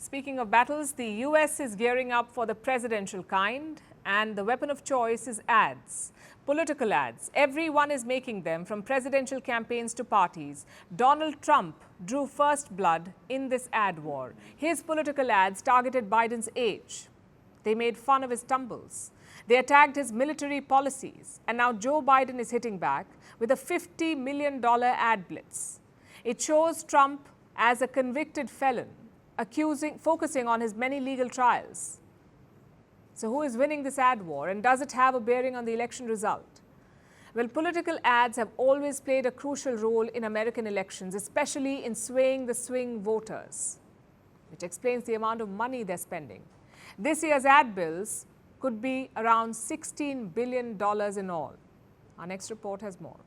Speaking of battles, the US is gearing up for the presidential kind, and the weapon of choice is ads. Political ads. Everyone is making them, from presidential campaigns to parties. Donald Trump drew first blood in this ad war. His political ads targeted Biden's age. They made fun of his tumbles. They attacked his military policies. And now Joe Biden is hitting back with a $50 million ad blitz. It shows Trump as a convicted felon, focusing on his many legal trials. So who is winning this ad war, and does it have a bearing on the election result? Well, political ads have always played a crucial role in American elections, especially in swaying the swing voters, which explains the amount of money they're spending. This year's ad bills could be around $16 billion in all. Our next report has more.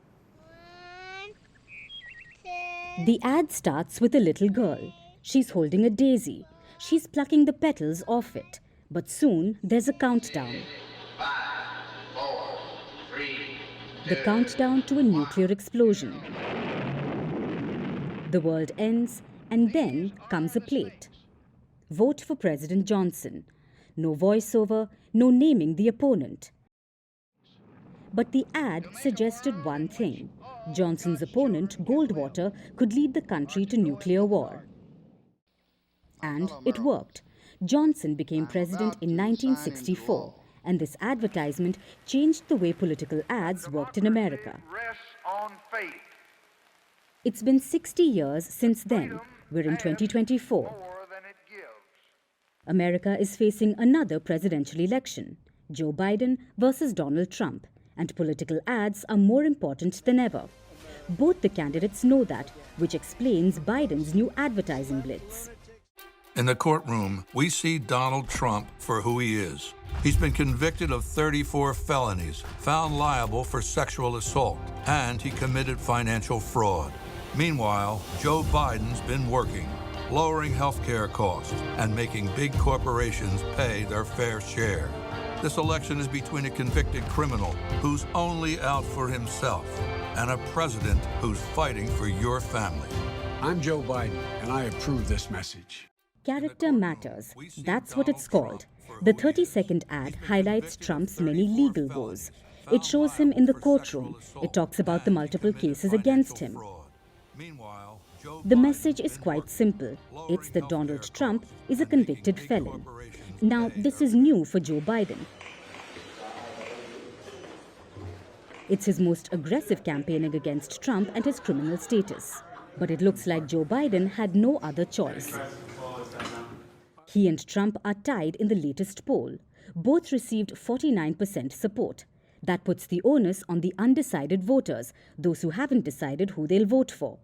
The ad starts with a little girl. She's holding a daisy. She's plucking the petals off it. But soon there's a countdown. 5, 4, 3, 2, the countdown to a nuclear explosion. The world ends, and then comes a plate. Vote for President Johnson. No voiceover, no naming the opponent. But the ad suggested one thing. Johnson's opponent, Goldwater, could lead the country to nuclear war. And it worked. Johnson became president in 1964, and this advertisement changed the way political ads worked in America. It's been 60 years since then. We're in 2024. America is facing another presidential election, Joe Biden versus Donald Trump, and political ads are more important than ever. Both the candidates know that, which explains Biden's new advertising blitz. In the courtroom, we see Donald Trump for who he is. He's been convicted of 34 felonies, found liable for sexual assault, and he committed financial fraud. Meanwhile, Joe Biden's been working, lowering healthcare costs and making big corporations pay their fair share. This election is between a convicted criminal who's only out for himself and a president who's fighting for your family. I'm Joe Biden, and I approve this message. Character matters. That's what it's called. The 30-second ad highlights Trump's many legal woes. It shows him in the courtroom. It talks about the multiple cases against him. The message is quite simple. It's that Donald Trump is a convicted felon. Now, this is new for Joe Biden. It's his most aggressive campaigning against Trump and his criminal status. But it looks like Joe Biden had no other choice. He and Trump are tied in the latest poll. Both received 49% support. That puts the onus on the undecided voters, those who haven't decided who they'll vote for.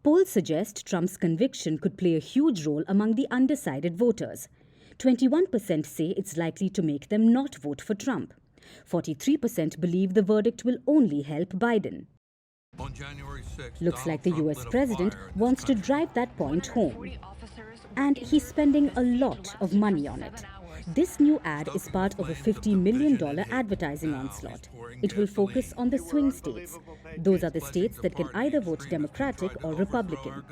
Polls suggest Trump's conviction could play a huge role among the undecided voters. 21% say it's likely to make them not vote for Trump. 43% believe the verdict will only help Biden. On January 6th, Looks like the US president wants to drive that point home. And he's spending a lot of money on it. This new ad is part of a $50 million advertising onslaught. It will focus on the swing states. Those are the states that can either vote Democratic or Republican.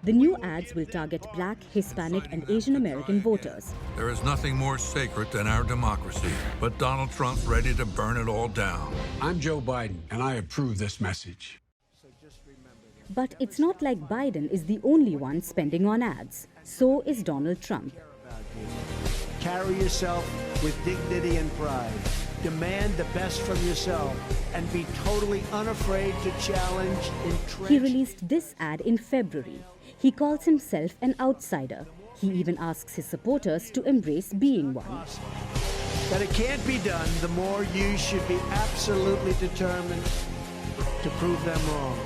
The new ads will target Black, Hispanic, and Asian American voters. There is nothing more sacred than our democracy, but Donald Trump's ready to burn it all down. I'm Joe Biden, and I approve this message. But it's not like Biden is the only one spending on ads. So is Donald Trump. Carry yourself with dignity and pride. Demand the best from yourself and be totally unafraid to challenge entrenched. He released this ad in February. He calls himself an outsider. He even asks his supporters to embrace being one. That it can't be done, the more you should be absolutely determined to prove them wrong.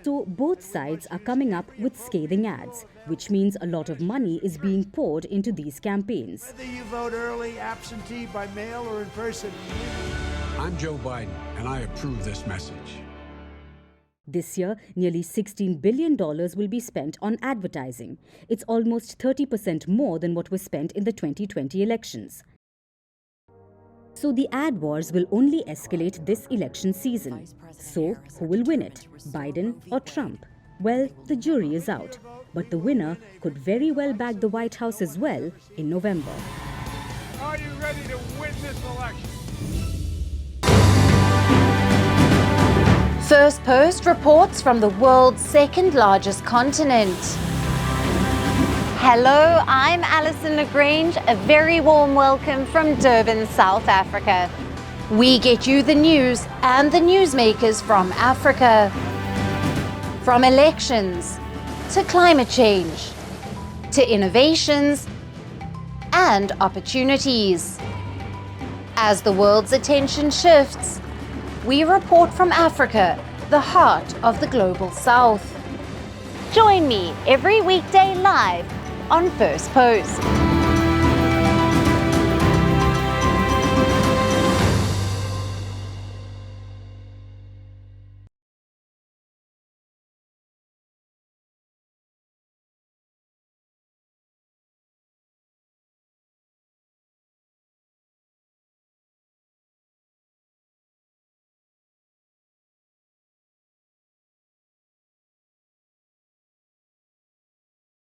So both sides are coming up with scathing ads, which means a lot of money is being poured into these campaigns. Whether you vote early, absentee, by mail, or in person. I'm Joe Biden, and I approve this message. This year, nearly $16 billion will be spent on advertising. It's almost 30% more than what was spent in the 2020 elections. So the ad wars will only escalate this election season. So who will win it, Biden or Trump? Well, the jury is out. but the winner could very well bag the White House as well in November. Are you ready to win this election? Firstpost reports from the world's second largest continent. Hello, I'm Alison Lagrange. A very warm welcome from Durban, South Africa. We get you the news and the newsmakers from Africa. From elections, to climate change, to innovations and opportunities. As the world's attention shifts, we report from Africa, the heart of the global South. Join me every weekday live on Firstpost.